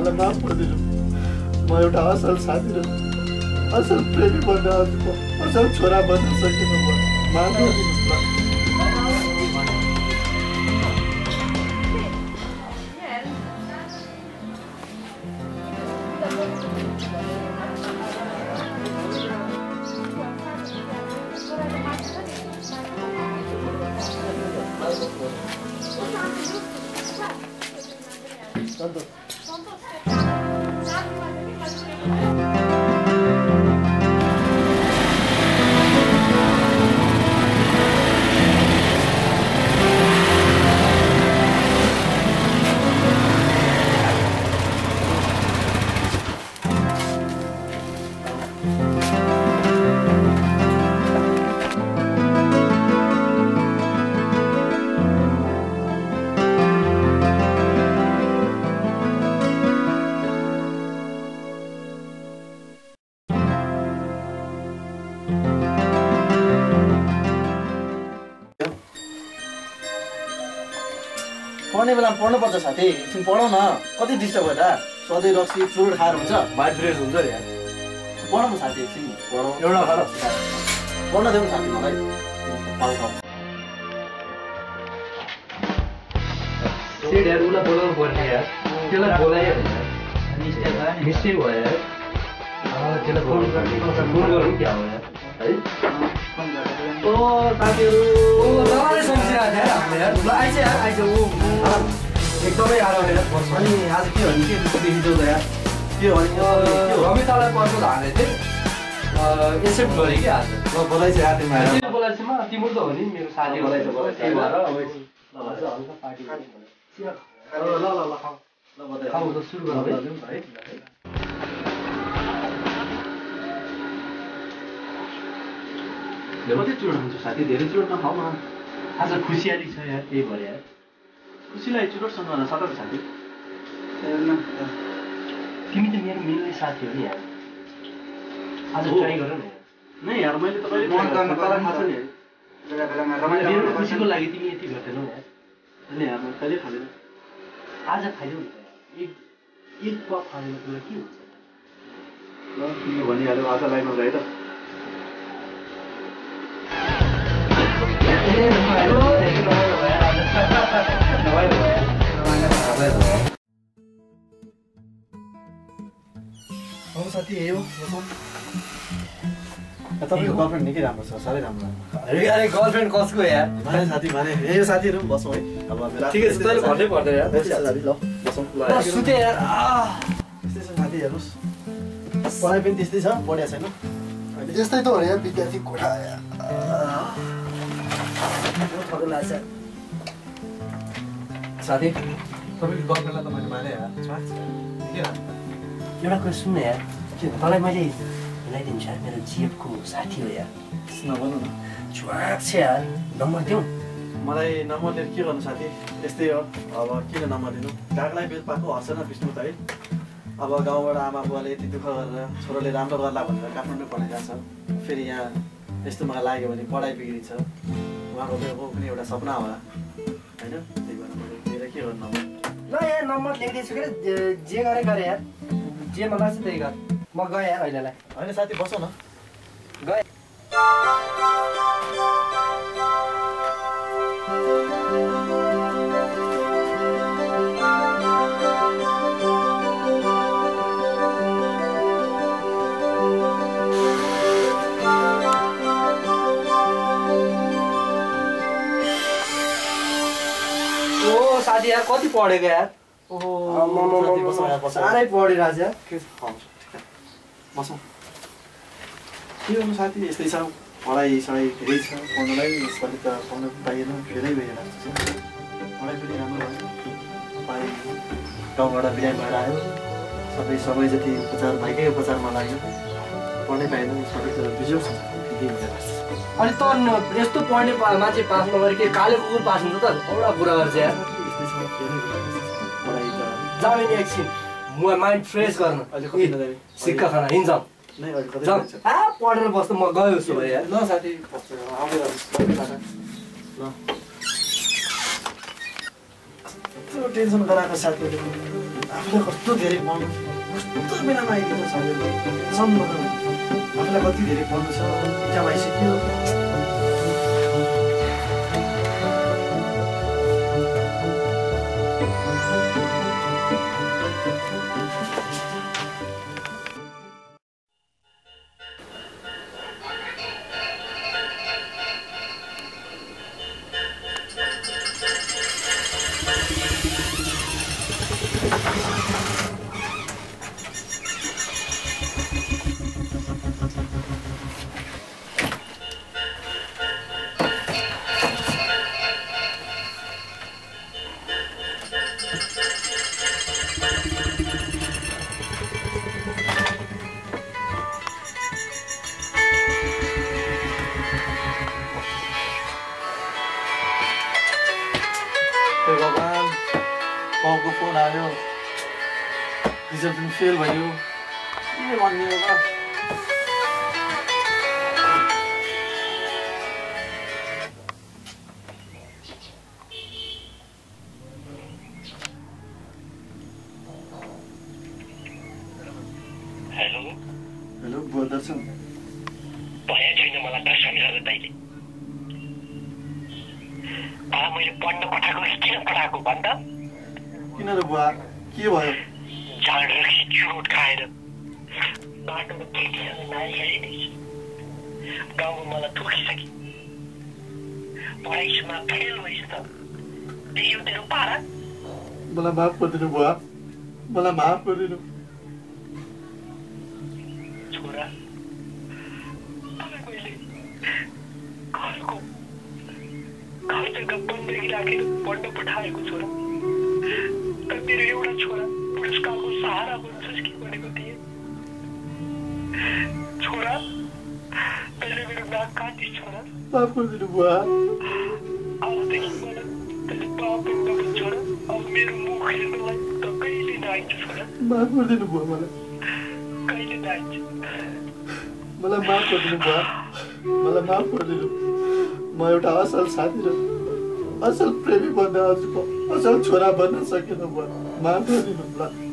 मलाई माफ गरिदिनु म एउटा असल साथी र असल प्रेमी बन्न असल छोरा बन्न सकिनु म माफ गरिदिनु पढ्ने बेला पढ्नुपर्छ साथी एकछिन पढाउ न कति डिस्टर्ब भएर सधैँ रक्सी चुरोट खाएर हुन्छ माइन्ड फ्रेस हुन्छ नि यार पढाउनु साथी एकछिन पढाउ एउटा पढ्न देऊ साथी मलाई सेट यार उसलाई बोलाउनु पर्ने यार त्यसलाई बोलायो मिस्टेक भयो यार त्यसलाई फोन गरौँ क्या हो यार है ओ साथीहरू तपाईँले सम्झिरहेको थियो हामीले यार ल आइज यार आइज ऊ एकदमै आएर यार अनि आज के भने के देखिन्छौ त यार के भने रमितालाई पर्को हाने थिएँ एक्सेप्ट गरेँ कि आज ल बोलाइ चाहिँ आएर तिमीलाई बोलाएपछि तिम्रो त हो नि मेरो साथी बोलाइ त्यही भएर हल्का पार्टी ल खाऊ त सुरु गरौँ है कति चुरोट खान्छ साथी धेरै चुरोट नखाऊ न आज खुसियाली छ यार त्यही भएर यार खुसीलाई चुरोटसँग सटक साथी तिमी त मेरो मिल्ने साथी हो नि यार आज ट्राई गर न नै यार मैले त कहिले मलाई थाहा छ नि मेरो खुसीको लागि तिमी यति गर्दैनौ यार अनि यार म कहिले खाँदैन आज खाइदेऊ नि एक कप खाँदैन तिमीलाई के हुन्छ ल तिमीले भनिहाल्यो आज लाइनमा गए त साथी यही हो तपाईँको गर्लफ्रेन्ड निकै राम्रो छ साह्रै राम्रो अरे गर्लफ्रेन्ड कसको यार माने साथी माने यही साथीहरू पनि बसौँ है अब ठिकै छ तैँले भन्नै पर्दैन यार साथी ल बसौँ ल सुते यार त्यस्तै छ साथी हेर्नुहोस् पढाइ पनि त्यस्तै छ पढिया छैन अहिले त्यस्तै त हो यार विद्यार्थी कोठा साथी तपाईँको गर्लफ्रेन्डलाई त मैले माने यार एउटा कुरा सुन्न यार तँलाई मैले मिलाइदिन्छु यार मेरो जिएफको साथी हो यार नभन्नु न छुवाक छ यार नम्बर दिउँ मलाई नम्बर लिएर के गर्नु साथी यस्तै हो अब किन नम्बर दिनु डाकलाई बेल पाएको हर्छ न विष्णु त है अब गाउँबाट आमा बुवाले यति दुःख गरेर छोरोले राम्रो गर्ला भनेर काठमाडौँ पढाइरहेको छ फेरि यहाँ यस्तो मलाई लाग्यो भने पढाइ बिग्रिन्छ उहाँको पनि एउटा सपना होला होइन त्यही भएर मैले लिएर के गर्नु नम्बर ल यार नम्बर लेखिदिन्छु के जे गरे यार जे मन लाग्छ त्यही गर म गएँ यार अहिलेलाई होइन साथी बसौँ न गएँ साथी यार कति पढेको यार साह्रै पढिरहेको छ बसौँ के गर्नु साथी यस्तै छ पढाइ सढाइ धेरै छ पढ्नलाई यसपालि त पढ्न पनि पाइएन फेरै भइरहेको छ पढाइ पनि राम्रो भयो पढाइ गाउँबाट बिरामी भएर आयो सबै जति उपचार भएकै उपचारमा लाग्यो पढ्नै पाएन सबै त बिजोग छ अनि त यस्तो पढ्ने मान्छे पास नगरे के काले कुकुर पास हुन्छ त एउटा कुरा गर्छ यार जाऊ नि एकछिन म माइन्ड फ्रेस गर्न सिक्का खाना हिँड्छौँ पढेर बस्नु म गयो उसो भयो यार ल साथी ल टेन्सन गराएको साथीहरूले आफूलाई कस्तो धेरै पढ्नु कस्तो बेलामा आइदिन्छ साथीहरूले टेन्सन नगर्नु आफूलाई कति धेरै पढ्नु छ इक्जाम आइसक्यो भगवान बाउको फोन आयो रिजल्ट पनि फेल भयो के भन्ने होला हेलो हेलो बुवा दर्शन भए छैन मलाई दर्शन गरेर तैँले मैले पढ्न पठाएको किन पठाएको भन् त किन र बुवा के भयो जाँड रक्सी चुरोट खाएर बाटोमा केटीसँग नारी हेरिदिएछ गाउँमा मलाई दुखिसके पढाइमा फेल भइस् त त्यही हो तेरो पारा मलाई माफ गरिदिनु बुवा मलाई माफ गरिदिनु छोरा मैले घरको खर्चका बन्दगी राखेर पढ्न पठाएको छोरा तर मेरो एउटा छोरा पुरस्कारको सहारा बन्छस् कि भनेको थिएँ छोरा तैँले मेरो नाक काटिस् छोरा माफ गरिदिनु बुवा अबदेखि मलाई तैँले पाप नगर्नु छोरा अब मेरो मुख हेर्नलाई त कहिले नआइन्छ छोरा माफ गरिदिनु बुवा मलाई कहिले नआइन्छ मलाई माफ गरिदिनु बुवा मलाई माफ गरिदिनु म एउटा असल साथी र असल प्रेमी बन्न असल छोरा बन्न सकेन बुवा माफ गरिदिनु ल